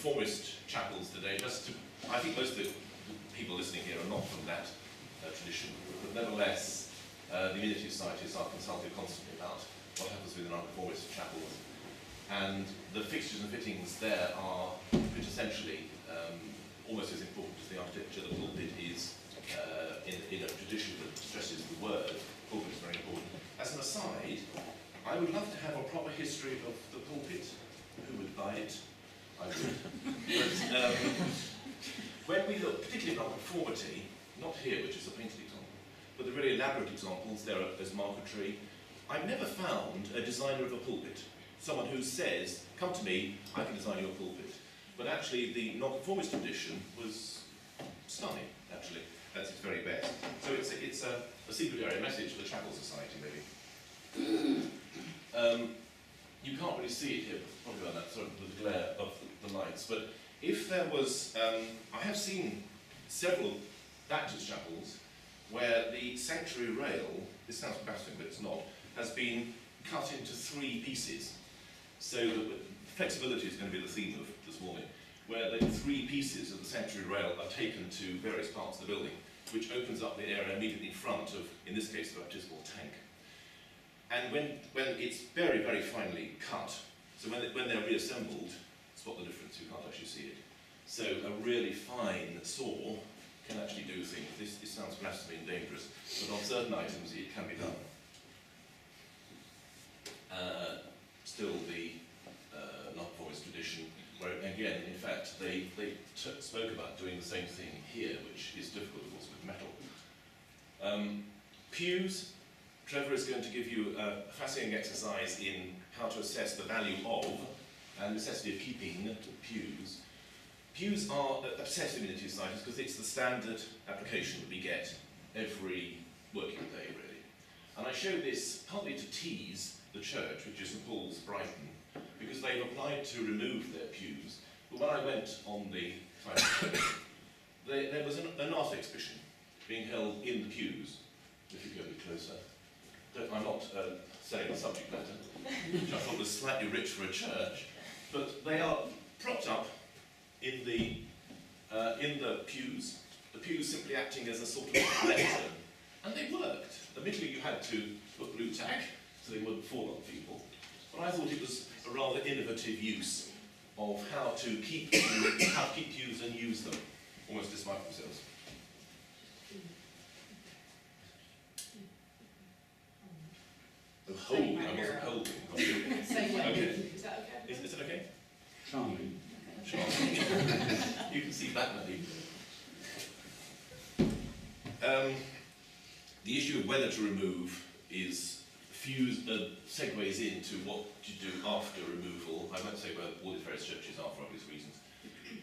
nonconformist chapels today, I think most of the people listening here are not from that tradition, but nevertheless, the Amenity Societies are consulted constantly about what happens with the nonconformist chapels. And the fixtures and fittings there are quintessentially almost as important as the architecture. The pulpit is, in a tradition that stresses the word, pulpit is very important. As an aside, I would love to have a proper history of the pulpit. Who would buy it? I would. But when we look, particularly at nonconformity, not here, which is a painted example, but the really elaborate examples, there's marquetry. I've never found a designer of a pulpit, someone who says, come to me, I can design your pulpit. But actually, the nonconformist tradition was stunning, actually. That's its very best. So it's a secret area message for the Chapel Society, maybe. You can't really see it here, probably on that sort of the glare of the lights. But if there was, I have seen several Baptist chapels where the sanctuary rail, this sounds fascinating, but it's not, has been cut into 3 pieces. So the flexibility is going to be the theme of this morning, where the 3 pieces of the sanctuary rail are taken to various parts of the building, which opens up the area immediately in front of, in this case, the baptismal tank. And when it's very, very finely cut, so when they're reassembled, spot the difference, you can't actually see it. So a really fine saw can actually do things. This sounds blasphemy and dangerous, but on certain items it can be done. Still the nonconformist tradition, where again, in fact, they spoke about doing the same thing here, which is difficult, of course, with metal. Pews. Trevor is going to give you a fascinating exercise in how to assess the value of and necessity of keeping pews. Pews are obsessed Amenity Societies because it's the standard application that we get every working day, really. And I show this partly to tease the church, which is St Paul's, Brighton, because they've applied to remove their pews. But when I went on the site, there was an art exhibition being held in the pews. If you go a bit closer. I'm not selling the subject matter, which I thought was slightly rich for a church, but they are propped up in the pews. The pews simply acting as a sort of lectern, and they worked. Admittedly, you had to put blue tack so they wouldn't fall on people, but I thought it was a rather innovative use of how to keep pews and use them, almost despite themselves. Holding, I wasn't holding. Okay. Is that okay? Is it okay? Charming. Charming. You can see that, maybe. The issue of whether to remove is segues into what you do after removal. I won't say where all the various churches are for obvious reasons.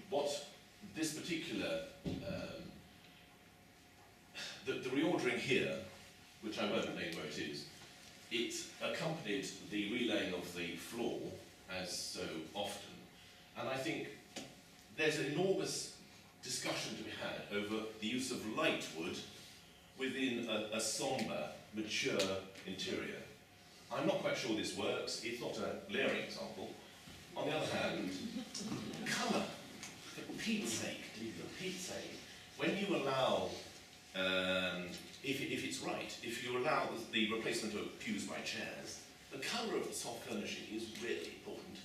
What this particular, the reordering here, which I won't name where it is, it accompanied the relaying of the floor, as so often, and I think there's an enormous discussion to be had over the use of light wood within a sombre, mature interior. I'm not quite sure this works. It's not a glaring example. On the other hand, colour, for Pete's sake, when you allow if it's right, if you allow the replacement of pews by chairs, the colour of the soft furnishing is really important.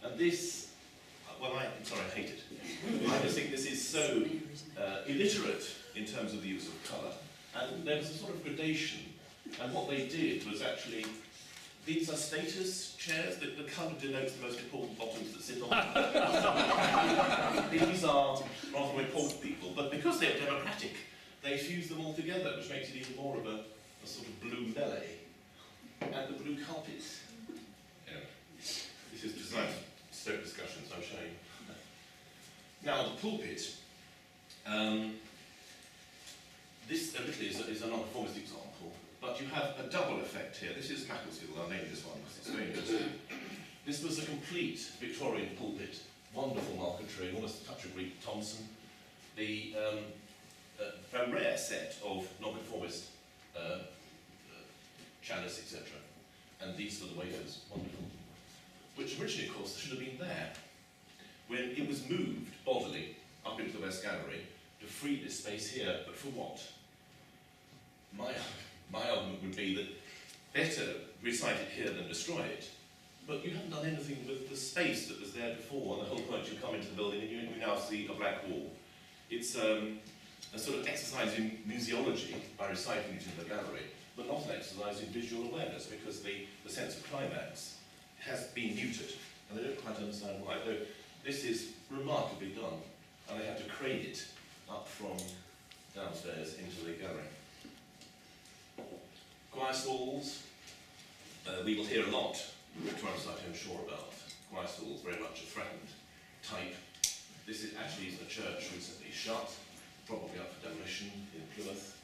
And this, well, I'm sorry, I hate it. I just think this is so illiterate in terms of the use of colour. And there was a sort of gradation. And what they did was actually, these are status chairs, the colour denotes the most important bottoms that sit on them. These are rather important people, but because they're democratic, they fuse them all together, which makes it even more of a sort of blue melee. And the blue carpets. Anyway, this is designed to stoke discussions, I'm showing. Now, the pulpit. This admittedly is a nonconformist example, but you have a double effect here. This is Macclesfield, I'll name this one because it's very interesting. This was a complete Victorian pulpit, wonderful marquetry, almost a touch of Greek Thomson. A rare set of nonconformist chalice, etc. And these were the wafers, wonderful. Which originally, of course, should have been there, when it was moved bodily up into the West Gallery to free this space here, but for what? My argument would be that better recite it here than destroy it, but you haven't done anything with the space that was there before, and the whole point, you come into the building and you now see a black wall. It's a sort of exercise in museology by reciting it in the gallery, but not an exercise in visual awareness, because the sense of climax has been muted, and they don't quite understand why. Though this is remarkably done, and they had to crane it up from downstairs into the gallery. Choir stalls, we will hear a lot, to our site I'm sure about. Choir stalls, very much a threatened type. This is actually a church recently shut, probably up for demolition in Plymouth.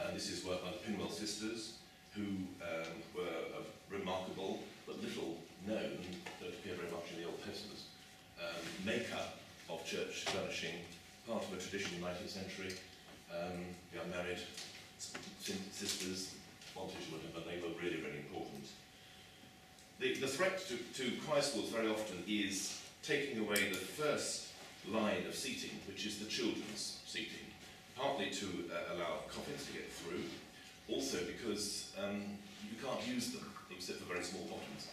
And this is work by the Pinwell sisters, who were remarkable, but little known, don't appear very much in the Old Testament, makeup of church furnishing, part of a tradition in the 19th century. The unmarried sisters, Montage or whatever, they were really, really important. The threat to choir schools very often is taking away the first line of seating, which is the children's seating, partly to allow coffins to get through, also because you can't use them except for very small bottoms.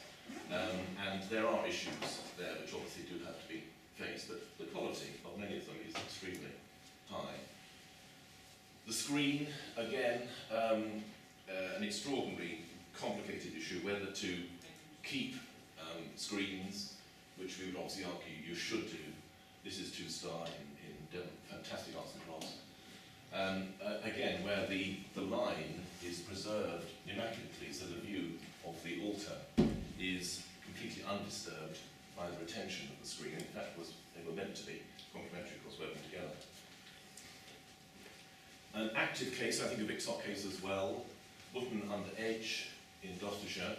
And there are issues there which obviously do have to be faced, but the quality of many of them is extremely high. The screen, again, an extraordinarily complicated issue, whether to keep screens, which we would obviously argue you should do. This is 2-star in fantastic arts and crafts. Again, where the line is preserved immaculately, so the view of the altar is completely undisturbed by the retention of the screen. In fact, they were meant to be complementary, of course, working together. An active case, I think a Vixock case as well, Button under Edge in Gloucestershire.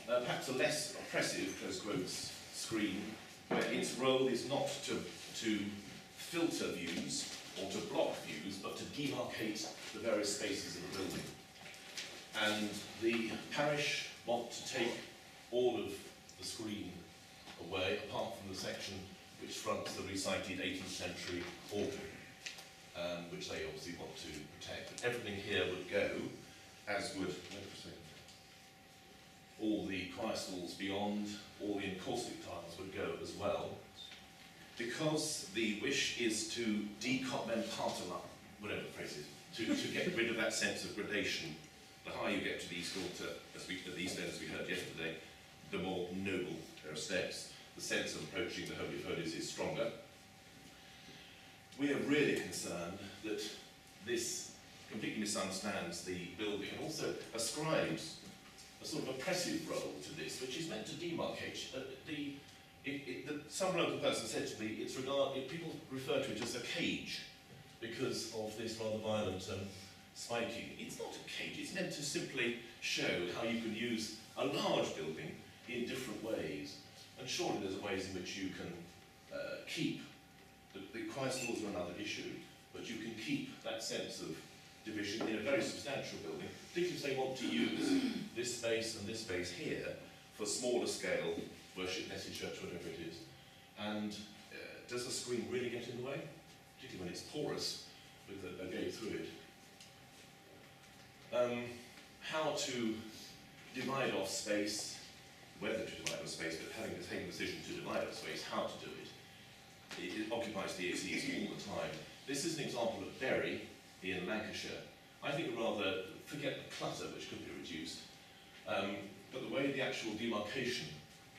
Perhaps a less oppressive, close quotes, screen, where its role is not to filter views or to block views, but to demarcate the various spaces of the building. And the parish want to take all of the screen away, apart from the section which fronts the recited 18th century organ, which they obviously want to protect. But everything here would go, as would all the choir stalls beyond, all the encaustic tiles would go as well, because the wish is to decommentarize, whatever the phrase is, to get rid of that sense of gradation. The higher you get to the east altar, as we heard yesterday, the more noble there are steps. The sense of approaching the Holy of Holies is stronger. We are really concerned that this completely misunderstands the building and also ascribes a sort of oppressive role to this, which is meant to demarcate. Some local person said to me, people refer to it as a cage because of this rather violent spiking. It's not a cage, it's meant to simply show how you can use a large building in different ways. And surely there's ways in which you can keep, the choir stalls are another issue, but you can keep that sense of division in a very substantial building, particularly if they want to use this space and this space here for smaller scale worship, message church, whatever it is. And does the screen really get in the way? Particularly when it's porous with a gate through it. How to divide off space, whether to divide off space, but having to take a decision to divide off space, how to do it. It occupies DACs all the time. This is an example of Bury in Lancashire. I think rather forget the clutter which could be reduced, but the way the actual demarcation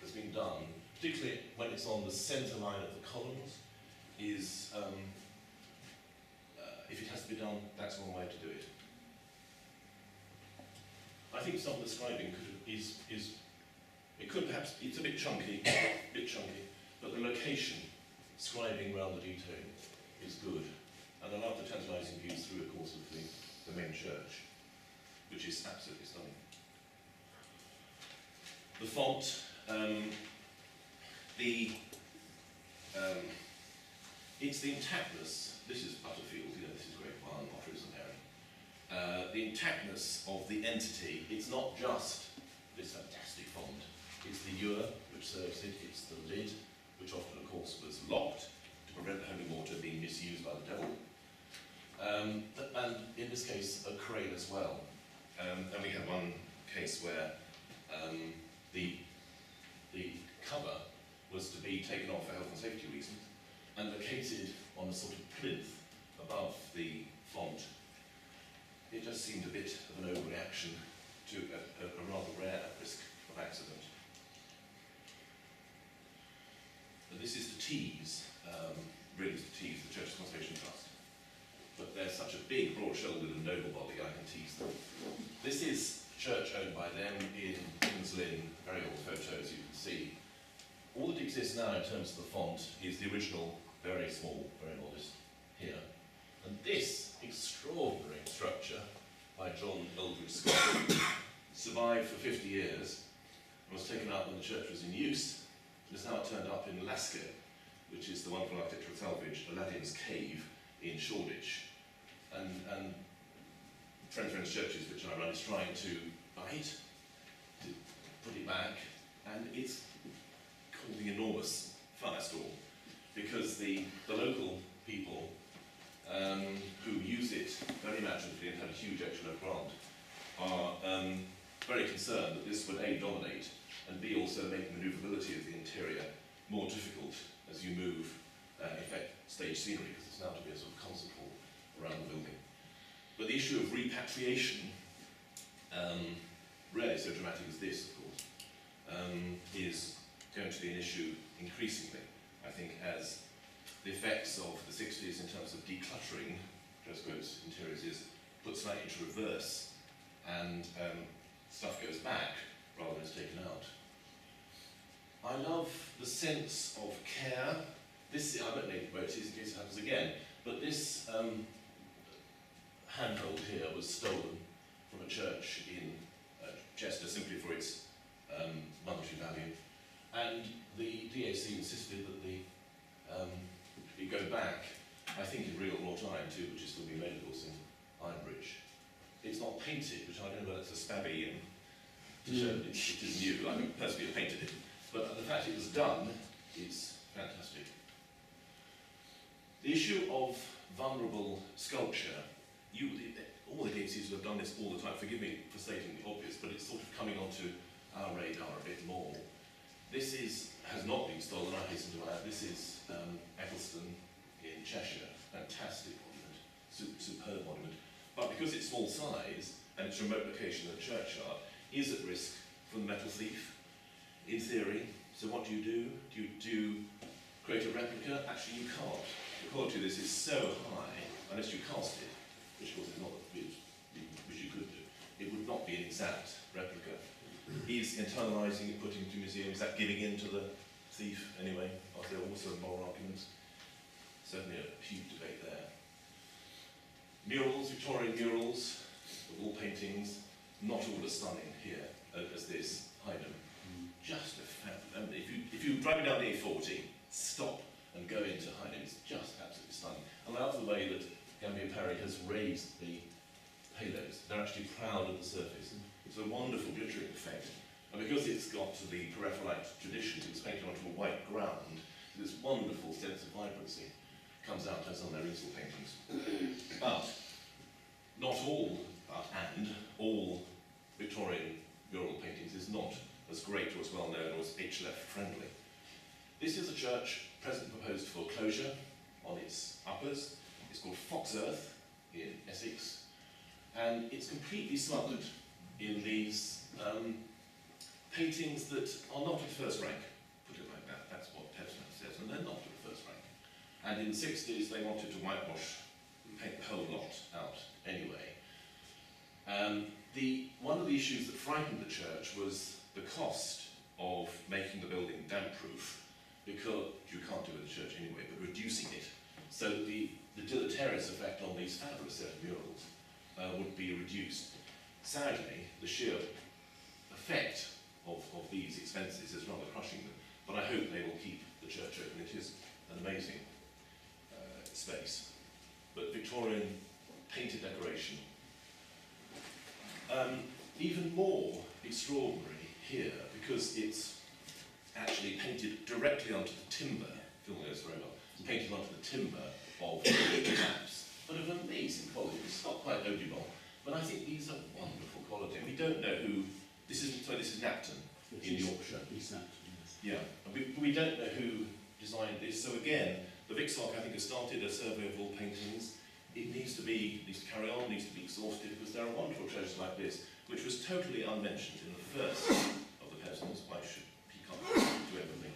has been done, particularly when it's on the centre line of the columns, is, if it has to be done, that's one way to do it. I think some of the scribing it's a bit chunky, but the location, scribing around the detailing, is good. And I love the tantalising views through, of course, of the main church, which is absolutely stunning. The font, it's the intactness. This is Butterfield, this is Great One, Otters and Herring. The intactness of the entity, it's not just this fantastic font. It's the ewer which serves it, it's the lid, which often, of course, was locked to prevent the holy water being misused by the devil. And in this case, a crane as well. And we had one case where the cover was to be taken off for health and safety reasons and located on a sort of plinth above the font. It just seemed a bit of an overreaction to a rather rare risk of accident. And this is to tease, really to tease the Church's Conservation Trust. But they're such a big, broad-shouldered and noble body, I can tease them. This is a church owned by them in Kings Lynn, very old photos you can see. All that exists now in terms of the font is the original, very small, very modest, here. And this extraordinary structure by John Eldridge Scott survived for 50 years and was taken up when the church was in use. It has now turned up in Lascaux, which is the wonderful architectural salvage, Aladdin's Cave in Shoreditch. And Friendless Churches, which I run, is trying to buy it, to put it back, and it's causing enormous firestorm because the local people who use it very imaginatively and have a huge extra grant are very concerned that this would A, dominate, and B, also make the manoeuvrability of the interior more difficult as you move, in fact, stage scenery, because it's now to be a sort of concert hall around the building. But the issue of repatriation, rarely so dramatic as this, of course, is going to be an issue increasingly, I think, as the effects of the 60s in terms of decluttering Dresco's interiors is put slightly into reverse, and stuff goes back rather than is taken out. I love the sense of care. This, I won't name where it is in case it happens again, but this handhold here was stolen from a church in Chester simply for its monetary value, and the DAC insisted that it go back, I think in real wrought iron too, which is still being made of course in Ironbridge. It's not painted, which I don't know whether it's a spabby and to show that it is new. I personally have painted it, but the fact it was done is fantastic. The issue of vulnerable sculpture, all the DACs have done this all the time. Forgive me for stating the obvious, but it's sort of coming onto our radar a bit more. This has not been stolen, I hasten to add. This is Eccleston in Cheshire, fantastic monument, superb monument. But because it's small size and its remote location in the churchyard, is at risk from the metal thief, in theory. So what do? Do create a replica? Actually, you can't. The quality of this is so high, unless you cast it, which of course is not which you could do. It would not be an exact replica. Is internalising it, putting it into a museum, is that giving in to the thief anyway? Are there also moral arguments? Certainly a huge debate there. Murals, Victorian murals, of all paintings, not all as stunning here as this, Hyden. Just a fabulous. If you drive down the A40, stop and go into Hyden, it's just absolutely stunning. And I love the way that Gambier Parish has raised the halos. They're actually proud of the surface. It's a wonderful glittering effect. And because it's got the Preraphaelite tradition, it's painted onto a white ground, this wonderful sense of vibrancy comes out as on their easel paintings. But not all, and all Victorian mural paintings is not as great or as well known or as H-left friendly. This is a church presently proposed for closure on its uppers. It's called Foxearth in Essex, and it's completely smothered in these paintings that are not of first rank, put it like that. That's what Tebsman says, and they're not of first rank. And in the 60s, they wanted to whitewash, paint the whole lot out anyway. One of the issues that frightened the church was the cost of making the building damp-proof, because you can't do it in the church anyway, but reducing it, so that the deleterious effect on these fabulous set of murals would be reduced. Sadly, the sheer effect of these expenses is rather crushing them, but I hope they will keep the church open. It is an amazing space. But Victorian painted decoration. Even more extraordinary here, because it's actually painted directly onto the timber, film goes very well, painted onto the timber of the maps, but of amazing quality. It's not quite Audubon, but I think these are wonderful quality. And we don't know who, this is Napton in Yorkshire. East Napton, yes. Yeah, and we don't know who designed this. So again, the Vixlock, I think, has started a survey of all paintings. It needs to carry on, needs to be exhausted, because there are wonderful treasures like this, which was totally unmentioned in the first of the pedestals. Why should Peacock do everything?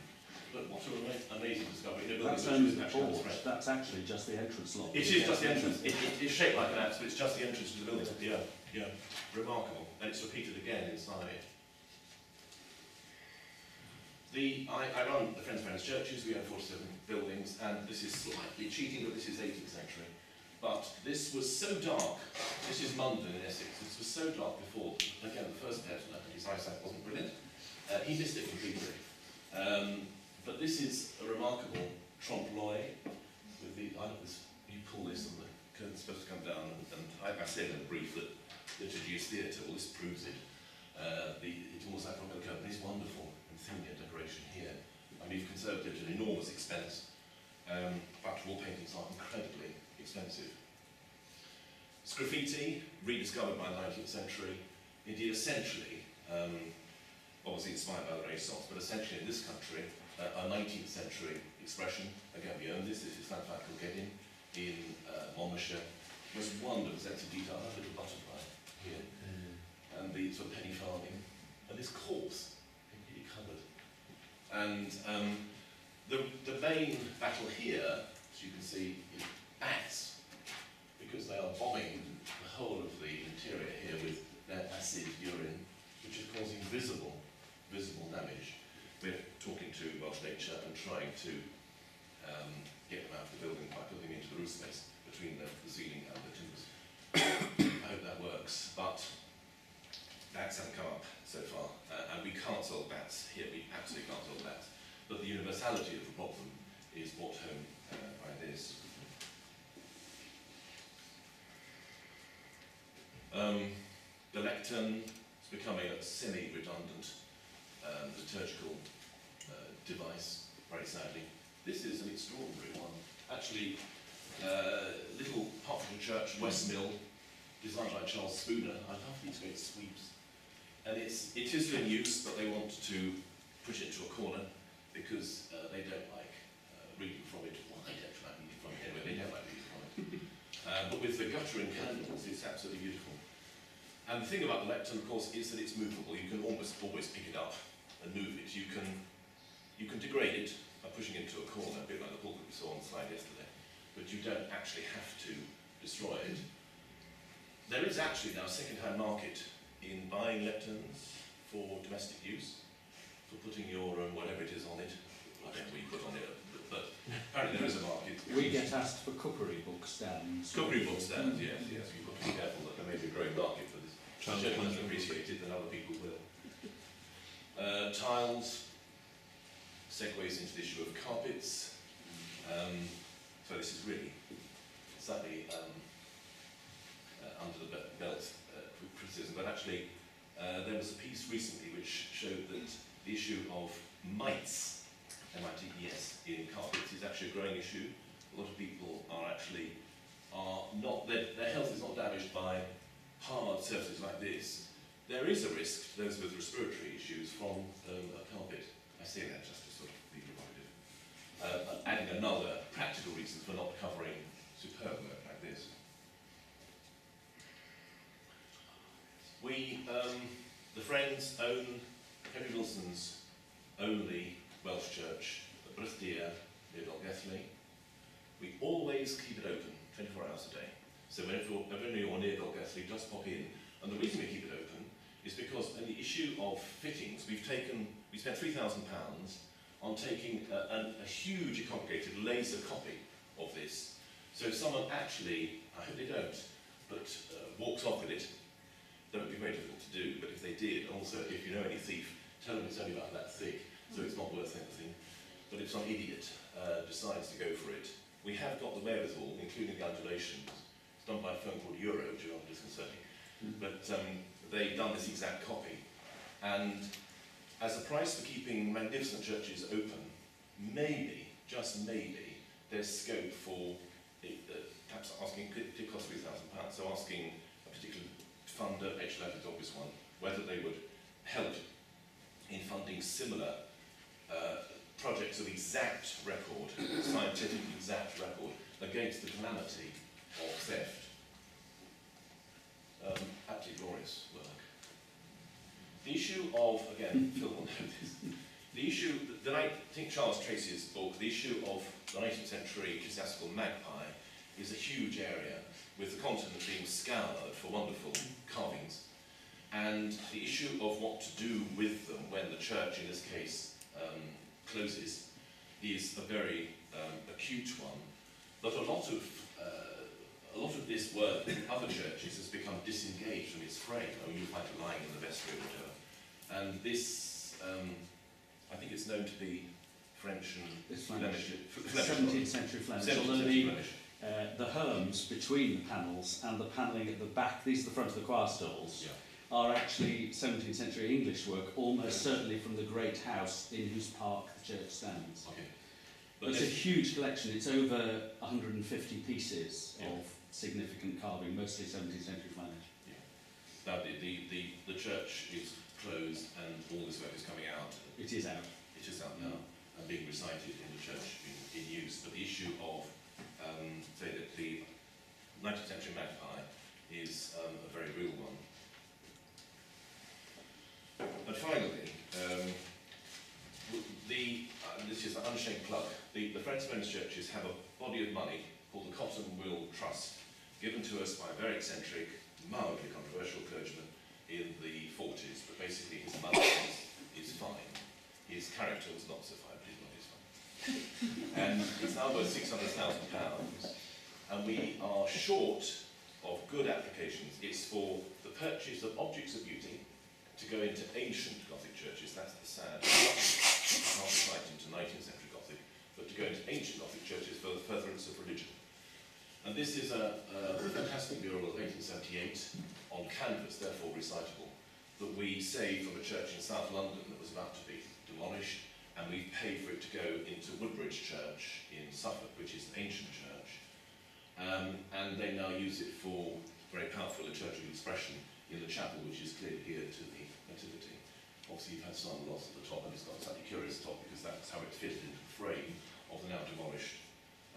But what an amazing discovery. That's only the porch, that's actually just the entrance lock. It is just the entrance. It's shaped like an axe, but it's just the entrance to the building. Yeah, yeah. Remarkable. And it's repeated again inside. I run the Friendless Churches. We own 47 buildings, and this is slightly cheating, but this is 18th century. But this was so dark. This is Munden in Essex. This was so dark before. Again, the first pedestal, his eyesight wasn't brilliant. He missed it completely. But this is a remarkable trompe-l'oeil with the. You pull this, and the curtain's supposed to come down. And I said in a brief that introduced theatre. Well, this proves it. It almost like from the curtain is wonderful. Insignia decoration here. I mean, you've conserved it at an enormous expense, but wall paintings are incredibly expensive. Graffiti, rediscovered by the 19th century. Indeed, essentially, obviously inspired by the Renaissance, but essentially in this country, a 19th century expression. Again, we own this. This is Stanford Kilgettin in Monmouthshire. Most wonderful sense of detail. That little butterfly here, and the sort of penny farthing, and this corpse. Covered. And the main battle here, as you can see, is bats, because they are bombing the whole of the interior here with their acid urine, which is causing visible damage. We're talking to Welsh Nature and trying to get them out of the building by putting them into the roof space between the ceiling and the timbers. I hope that works, but bats haven't come up so far, and we can't solve bats here. We absolutely can't solve bats. But the universality of the problem is brought home by this. The lectern is becoming a semi-redundant liturgical device, very sadly. This is an extraordinary one. Actually, little Hertfordshire church, Westmill, designed by Charles Spooner. I love these great sweeps. And it is in use, but they want to push it to a corner because they don't like reading from it. Well, I don't like reading from it anyway, they don't like reading from it. But with the guttering candles, it's absolutely beautiful. And the thing about the lectern, of course, is that it's movable. You can almost always pick it up and move it. You can degrade it by pushing it to a corner, a bit like the pulpit we saw on the slide yesterday. But you don't actually have to destroy it. There is actually now a second-hand market in buying lecterns for domestic use, for putting your whatever it is on it. I don't know what you put on it, but apparently there is a market. We get asked for cookery book stands. Cookery book stands, yes. You've got to be careful that there may be a growing market for this. Certainly doesn't appreciate it, then other people will. Tiles, segues into the issue of carpets. So this is really slightly under the belt criticism, but actually there was a piece recently which showed that the issue of mites, M-I-T-E-S, in carpets is actually a growing issue. A lot of people are not, their health is not damaged by hard surfaces like this. There is a risk to those with respiratory issues from a carpet. I say that just to sort of be provocative. Adding another practical reason for not covering superb work like this. We, the Friends, own Henry Wilson's only Welsh church at Brythdeer near Dolgelly. We always keep it open 24 hours a day. So whenever you're near Dolgelly, just pop in. And the reason we keep it open is because in the issue of fittings, we spent £3,000 on taking a hugely complicated laser copy of this. So if someone actually, I hope they don't, but walks off with it, that would be very difficult to do, but if they did, also if you know any thief, tell them it's only about that thick, so it's not worth anything. But if some idiot decides to go for it, we have got the wherewithal, including the undulations. It's done by a firm called Euro, which is disconcerting. But they've done this exact copy. And as a price for keeping magnificent churches open, maybe, just maybe, there's scope for perhaps asking, it cost £3,000, so asking a particular funder, HLF is the obvious one, whether they would help in funding similar projects of exact record, scientific exact record, against the calamity of theft. Absolutely glorious work. The issue of, again, Phil will know this, the issue, I think Charles Tracy's book, the issue of the 19th century ecclesiastical magpie is a huge area, with the continent being scoured for wonderful carvings, and the issue of what to do with them when the church, in this case, closes, is a very acute one. But a lot of this work in other churches has become disengaged from its frame. I mean, you find it lying in the vestry or whatever. And this, I think it's known to be French and Flemish. 17th century Flemish. 17th Although century Flemish. The herms between the panels and the panelling at the back, these are the front of the choir stalls, Yeah. are actually 17th century English work, almost certainly from the great house in whose park the church stands. Okay. But it's a huge collection. It's over 150 pieces of significant carving, mostly 17th century Flemish. Yeah. Now, the church is closed and all this work is coming out. It is out. It is out now and being recited in the church in use. But the issue of, say that the 19th century magpie is a very real one. And finally, this is an unashamed plug. The Friendless Churches have a body of money called the Cotton Will Trust, given to us by a very eccentric, mildly controversial clergyman in the 40s, but basically his money is fine. His character was not so fine, but his money is fine. And it's now worth £600,000, and we are short of good applications. It's for the purchase of objects of beauty to go into ancient Gothic churches. That's the sad not quite into 19th century Gothic, but to go into ancient Gothic churches for the furtherance of religion. And this is a fantastic mural of 1878 on canvas, therefore recitable, that we saved from a church in South London that was about to be demolished, and we paid for it to go into Woodbridge Church in Suffolk, which is an ancient church. And they now use it for very powerful liturgical expression in the chapel, which is clear here to the Nativity. Obviously, you've had some loss at the top, and it's got a slightly curious top because that's how it fitted into the frame of the now demolished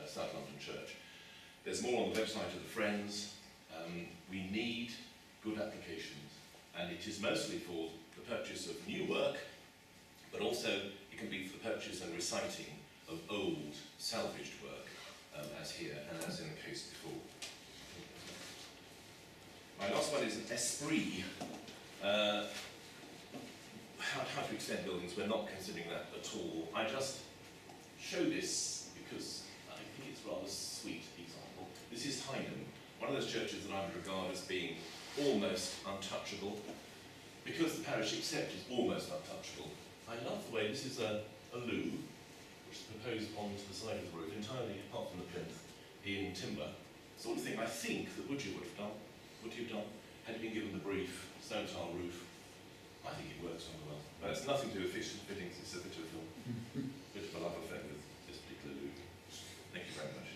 South London church. There's more on the website of the Friends. We need good applications, and it is mostly for the purchase of new work, but also it can be for the purchase and reciting of old, salvaged work, as here and as in the case before. My last one is an esprit. How to extend buildings, we're not considering that at all. I just show this because I think it's a rather sweet example. This is Hynham, one of those churches that I would regard as being almost untouchable, because the parish itself is almost untouchable. I love the way this is a loo, which is proposed onto the side of the roof, entirely apart from the plinth, in timber. Sort of thing I think that would you have done, had you been given the brief stone tile roof. I think it works rather well. But it's nothing to do with fittings, it's a bit of a love affair with this particular loo. Thank you very much.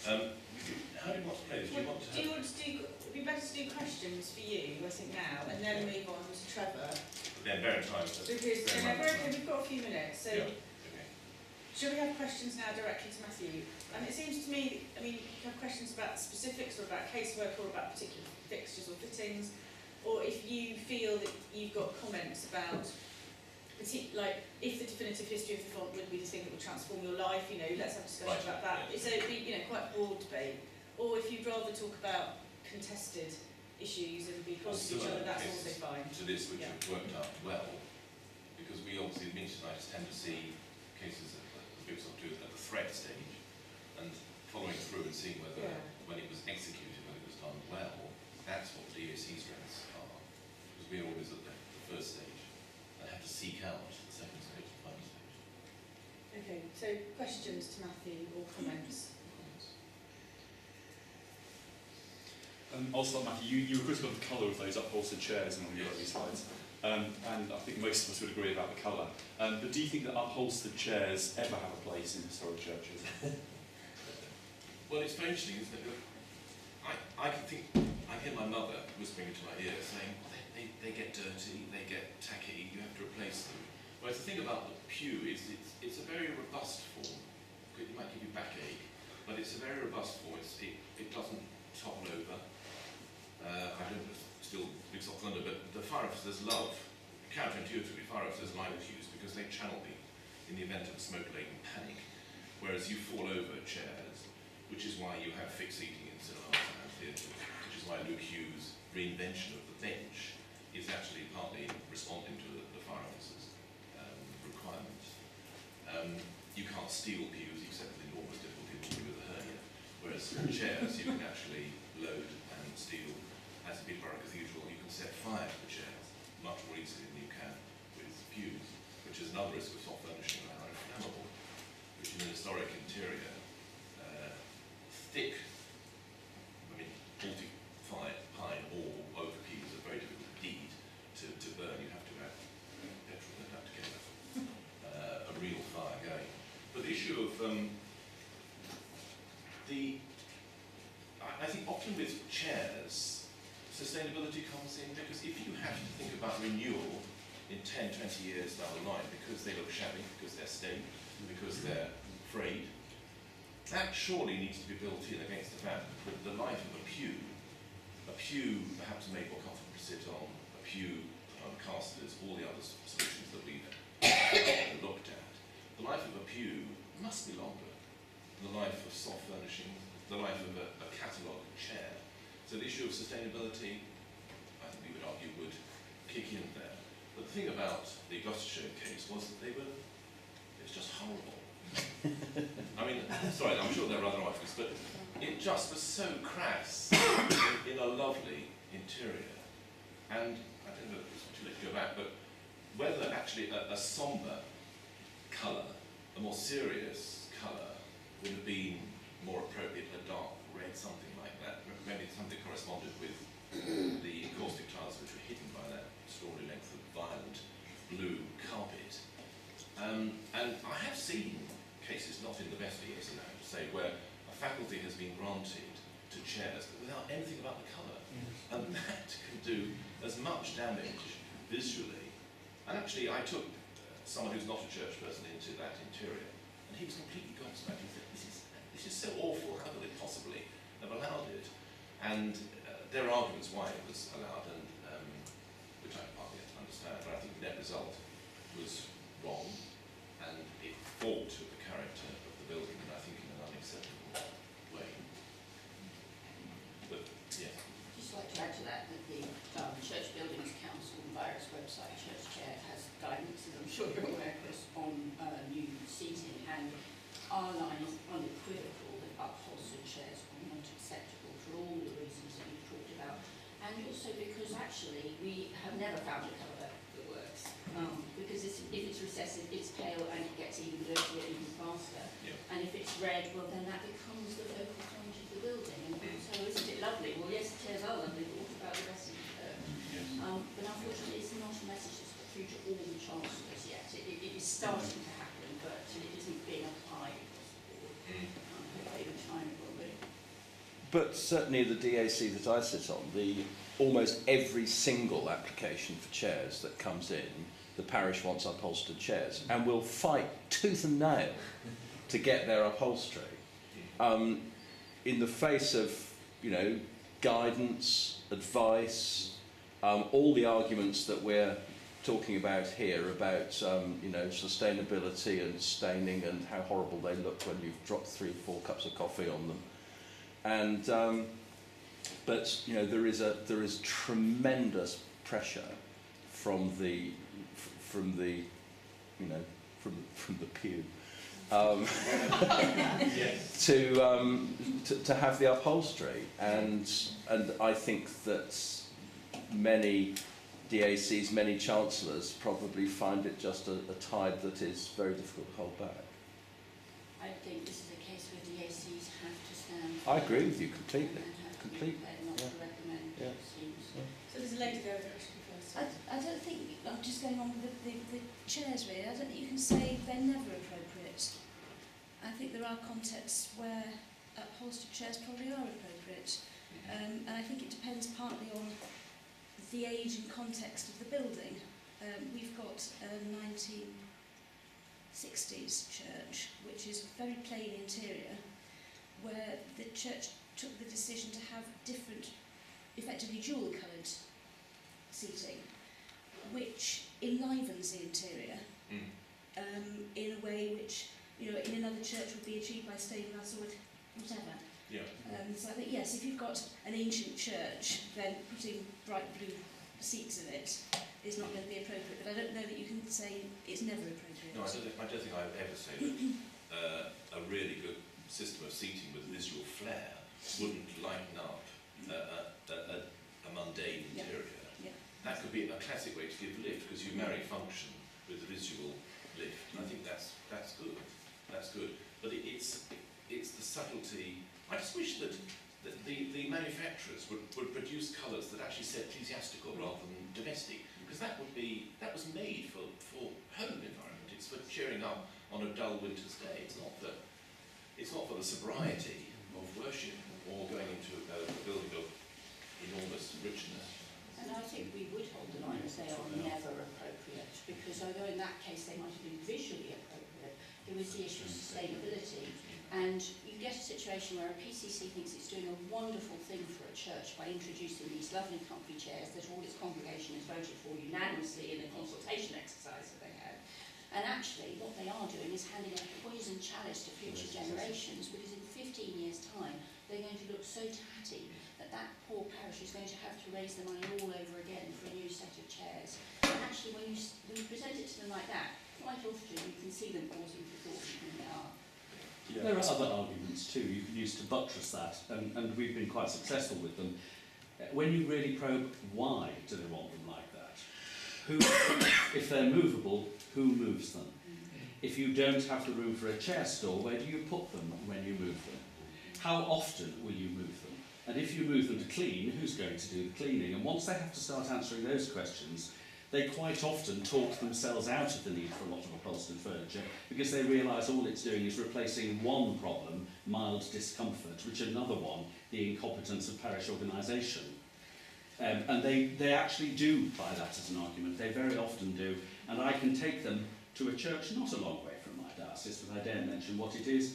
How do you want to play this? Do you want to it'd be better to do questions for you, I think, now, and then move on to Trevor. Then bear in time. Because we've got a few minutes, so yeah. Okay. Shall we have questions now directly to Matthew? And it seems to me, I mean, you have questions about specifics or about casework or about particular fixtures or fittings, or if you feel that you've got comments about, like, if the definitive history of the font would be the thing that would transform your life, you know, let's have a discussion about that. Yeah. So it'd be, you know, quite broad debate. Or if you'd rather talk about contested issues and be close to each other, that's also fine. To this, which have worked out well, because we obviously, the Mintionites tend to see cases that the books do at the threat stage, and following through and seeing whether, when it was executed, whether it was done well, that's what the DAC strengths are. Because we're always at the first stage and have to seek out the second stage and final stage. Okay, so questions to Matthew or comments? I'll start, Matthew. You were critical of the colour of those upholstered chairs in one of your early slides. and I think most of us would agree about the colour. But do you think that upholstered chairs ever have a place in historic churches? Well, it's very interesting, isn't it? I can think, I hear my mother whispering into my ear saying, they get dirty, they get tacky, you have to replace them. Whereas the thing about the pew is it's a very robust form. It might give you backache, but it's a very robust form. It doesn't topple over. I don't know, still big soft thunder, but the fire officers love, counterintuitively, fire officers like pews because they channel people in the event of smoke-laden panic. Whereas you fall over chairs, which is why you have fixed seating in cinemas and theatres, which is why Luke Hughes' reinvention of the bench is actually partly responding to the fire officers' requirements. You can't steal pews except with enormous difficulty with a hernia, whereas chairs you can actually load and steal. As in Peterborough Cathedral, you can set fire to the chairs much more easily than you can with pews, which is another risk of soft furnishing that are inflammable, which in an historic interior, thick, Baltic pine or oak pews are very difficult indeed to burn. You have to add petrol and that to get a real fire going. But the issue of I think often with chairs, sustainability comes in, because if you have to think about renewal in 10, 20 years down the line because they look shabby, because they're stained, because they're frayed, that surely needs to be built in against the fact that the life of a pew perhaps made more comfortable to sit on, a pew casters, all the other solutions that we've looked at, the life of a pew must be longer than the life of soft furnishing, the life of a catalogue chair. So the issue of sustainability, I think we would argue, would kick in there. But the thing about the Gloucestershire case was that it was just horrible. I mean, sorry, I'm sure there are other articles, but it just was so crass in a lovely interior. And I don't know if it's too late to go back, but whether actually a sombre colour, a more serious colour, would have been more appropriate, a dark red, something like that. Maybe something corresponded with the encaustic tiles which were hidden by that extraordinary length of violent blue carpet. And I have seen cases, not in the best DAC, I have to say, where a faculty has been granted to chairs but without anything about the colour. And that can do as much damage visually. And actually I took someone who's not a church person into that interior, and he was completely gobsmacked. He said, this is so awful, how could they possibly have allowed it? And there are arguments why it was allowed, and which I partly understand, but I think the net result was wrong, and it fought with the character of the building, and I think in an unacceptable way. But, yeah. I'd just like to add to that the Church Buildings Council via its website, Church Chair, has guidance, as I'm sure you're aware, Chris, on new seating, and our line is unequivocal that upholstered chairs are not acceptable for all the reasons that you've talked about, and also because actually we have never found a colour that works. Because if it's recessive, it's pale and it gets even dirtier even faster. Yeah. And if it's red, well then that becomes the focal point of the building. And so isn't it lovely? Well yes, the chairs are lovely, but what about the rest of the church? Yes. But unfortunately it's not a message that's got through to all the chancellors yet. It is starting to happen, but it isn't being applied across the board. Even China will be. But certainly the DAC that I sit on, almost every single application for chairs that comes in, the parish wants upholstered chairs, and will fight tooth and nail to get their upholstery. In the face of, guidance, advice, all the arguments that we're talking about here about, sustainability and staining and how horrible they look when you've dropped 3 or 4 cups of coffee on them. And but there is tremendous pressure from the pew to have the upholstery, and I think that many DACs, many chancellors probably find it just a tide that is very difficult to hold back. I think this is a case where DACs have to stand. I agree with you completely. Completely. Not Yeah. to recommend. Yeah. seems. So there's a lady there with a question first. I don't think, I'm just going on with the chairs really, I don't think you can say they're never appropriate. I think there are contexts where upholstered chairs probably are appropriate. And I think it depends partly on the age and context of the building. We've got a 1960s church, which is a very plain interior, where the church took the decision to have different, effectively dual-coloured seating, which enlivens the interior in a way which, you know, in another church would be achieved by stained glass or whatever. Yeah. So I think, yes, if you've got an ancient church, then putting bright blue seats in it is not going to be appropriate. But I don't know that you can say it's never appropriate. No, I don't think I would ever say that a really good system of seating with visual flair wouldn't lighten up a mundane interior. Yeah. That could be a classic way to give lift, because you marry function with the visual lift. I think that's good. That's good. But it's the subtlety. I just wish that the manufacturers would produce colours that actually said ecclesiastical rather than domestic, because that was made for home environment. It's for cheering up on a dull winter's day. It's not for the sobriety of worship or going into a building of enormous richness. And I think we would hold the line as they are never appropriate, because although in that case they might have been visually appropriate, there was the issue of sustainability. And you get a situation where a PCC thinks it's doing a wonderful thing for a church by introducing these lovely comfy chairs that all its congregation has voted for unanimously in a consultation exercise that they had. And actually what they are doing is handing a poison chalice to future generations, because in 15 years' time they're going to look so tatty that poor parish is going to have to raise the money all over again for a new set of chairs. And actually when you present it to them like that, quite often you can see them pausing for thought when they are. Yeah. There are other arguments too you can use to buttress that, and we've been quite successful with them. When you really probe why do they want them like that, if they're movable, who moves them? If you don't have the room for a chair store, where do you put them when you move them? How often will you move them? And if you move them to clean, who's going to do the cleaning? And once they have to start answering those questions, they quite often talk themselves out of the need for a lot of upholstered furniture, because they realise all it's doing is replacing one problem, mild discomfort, which another one, the incompetence of parish organisation. And they actually do buy that as an argument. They very often do. And I can take them to a church not a long way from my diocese, but I dare mention what it is,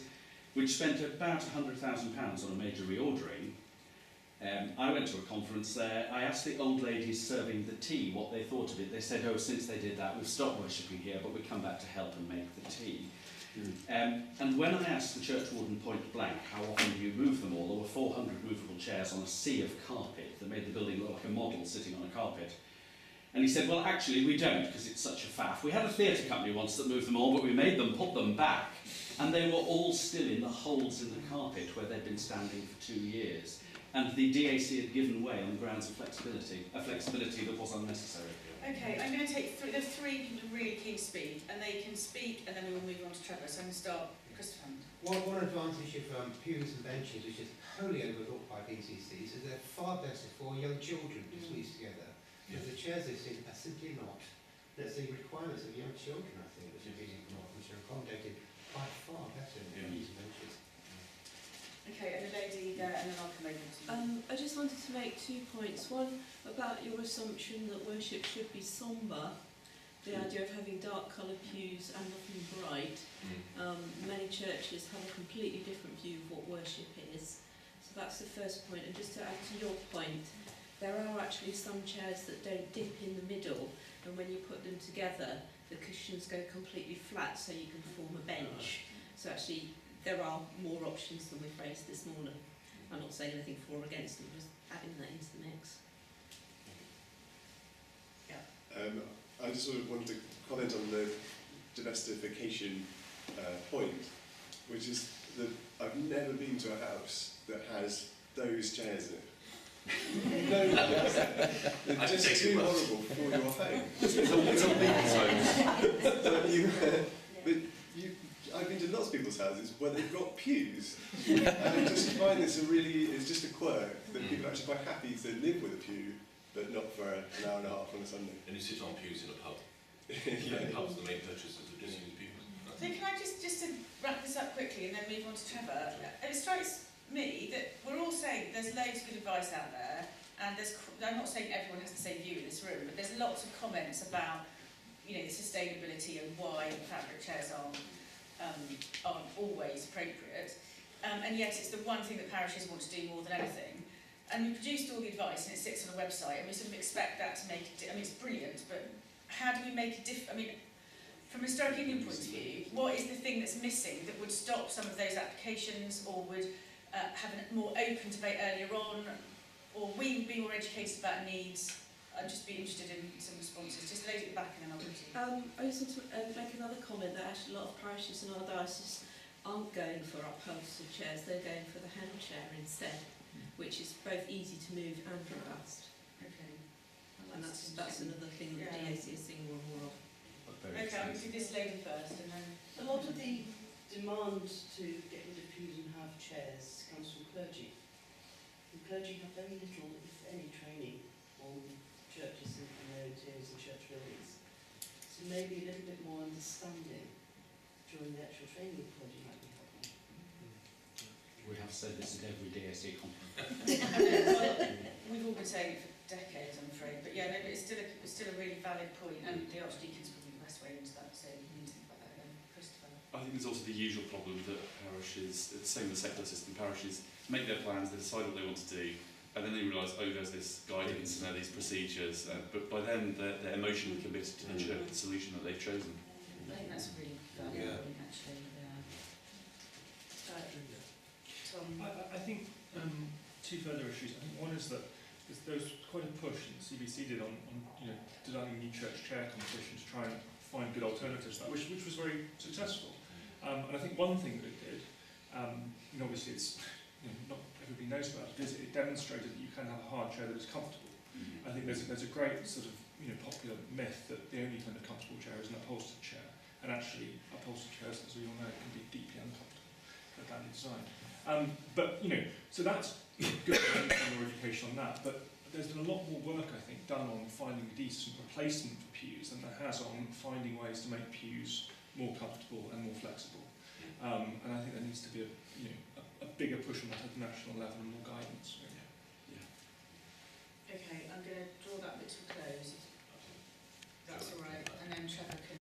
which spent about £100,000 on a major reordering. I went to a conference there. I asked the old ladies serving the tea what they thought of it. They said, oh, since they did that, we've stopped worshipping here, but we come back to help and make the tea. And when I asked the church warden point blank, how often do you move them all, there were 400 movable chairs on a sea of carpet that made the building look like a model sitting on a carpet. And he said, well, actually, we don't, because it's such a faff. We had a theatre company once that moved them all, but we made them put them back, and they were all still in the holes in the carpet where they'd been standing for 2 years. And the DAC had given way on the grounds of flexibility, a flexibility that was unnecessary. Okay, I'm going to take there are 3 people really keen to speak, and they can speak, and then we will move on to Trevor. So I'm going to start Christopher. One advantage of pews and benches, which is wholly overlooked by PCCs, is they're far better for young children to squeeze together. Because the chairs they've seen are simply not. There's the requirements of young children, I think, which are being ignored, which are accommodated by far better in pews and benches. Okay, and the lady there, and then I'll come over to you. I just wanted to make 2 points. One, about your assumption that worship should be sombre, the idea of having dark-coloured pews and nothing bright. Many churches have a completely different view of what worship is. So that's the first point. And just to add to your point, there are actually some chairs that don't dip in the middle, and when you put them together, the cushions go completely flat so you can form a bench. So actually, there are more options than we've raised this morning. I'm not saying anything for or against them, just adding that into the mix. I just sort of wanted to comment on the domestication point, which is that I've never been to a house that has those chairs in it. No, they're just too horrible for your home. It's a legal zone. But I've been to in lots of people's houses where they've got pews. And I just find this it's just a quirk that people are actually quite happy to live with a pew, but not for an hour and a half on a Sunday. And you sit on pews in a pub. Yeah. Pubs are the main purchasers of disused pews. So can I just to wrap this up quickly and then move on to Trevor? It strikes me that we're all saying there's loads of good advice out there, and I'm not saying everyone has the same view in this room, but there's lots of comments about, you know, the sustainability and why fabric chairs aren't always appropriate. And yet it's the one thing that parishes want to do more than anything. And we produced all the advice and it sits on a website, and we sort of expect that to make I mean, it's brilliant, but how do we make a difference? I mean, from a Historic England point of view, what is the thing that's missing that would stop some of those applications, or would have a more open debate earlier on, or we would be more educated about needs? I'd just be interested in some responses. Just lay it back and then I'll continue. I just want to make another comment that actually a lot of parishes in our diocese aren't going for upholstered chairs, they're going for the hand chair instead, which is both easy to move and robust. Okay. And that's another thing that the DAC is seeing more and more of. Okay, I'm going to do this lady first and then... A lot of the demand to get rid of pews and have chairs comes from clergy. The clergy have very little, if any, training on churches and their interiors and church buildings. So maybe a little bit more understanding during the actual training of clergy might be helpful. We have said this at every DSC conference. We've all been saying it for decades, I'm afraid, but yeah, no, but it's still a really valid point, and the Archdeacon's probably the best way into that, so we need to think about that again. Christopher? I think there's also the usual problem that parishes, it's the same with the secular system, parishes make their plans, they decide what they want to do, and then they realise, oh, there's this guidance and there are these procedures, but by then they're emotionally committed to the church, the solution that they've chosen. I think that's a really valid point, actually. Tom? I think two further issues. I think one is that there was quite a push that the CBC did on you know, designing a new church chair competition to try and find good alternatives to that, which was very successful. And I think one thing that it did, you know, obviously it's not everybody knows about it, is it demonstrated that you can have a hard chair that is comfortable. I think there's a great sort of popular myth that the only kind of comfortable chair is an upholstered chair, and actually upholstered chairs, as we all know, can be deeply uncomfortable. They're badly designed. But so that's good for more education on that. But there's been a lot more work, I think, done on finding a decent replacement for pews than there has on finding ways to make pews more comfortable and more flexible. And I think there needs to be a bigger push on that at the national level and more guidance. Really. Okay, I'm going to draw that bit to a close. That's all right. And then Trevor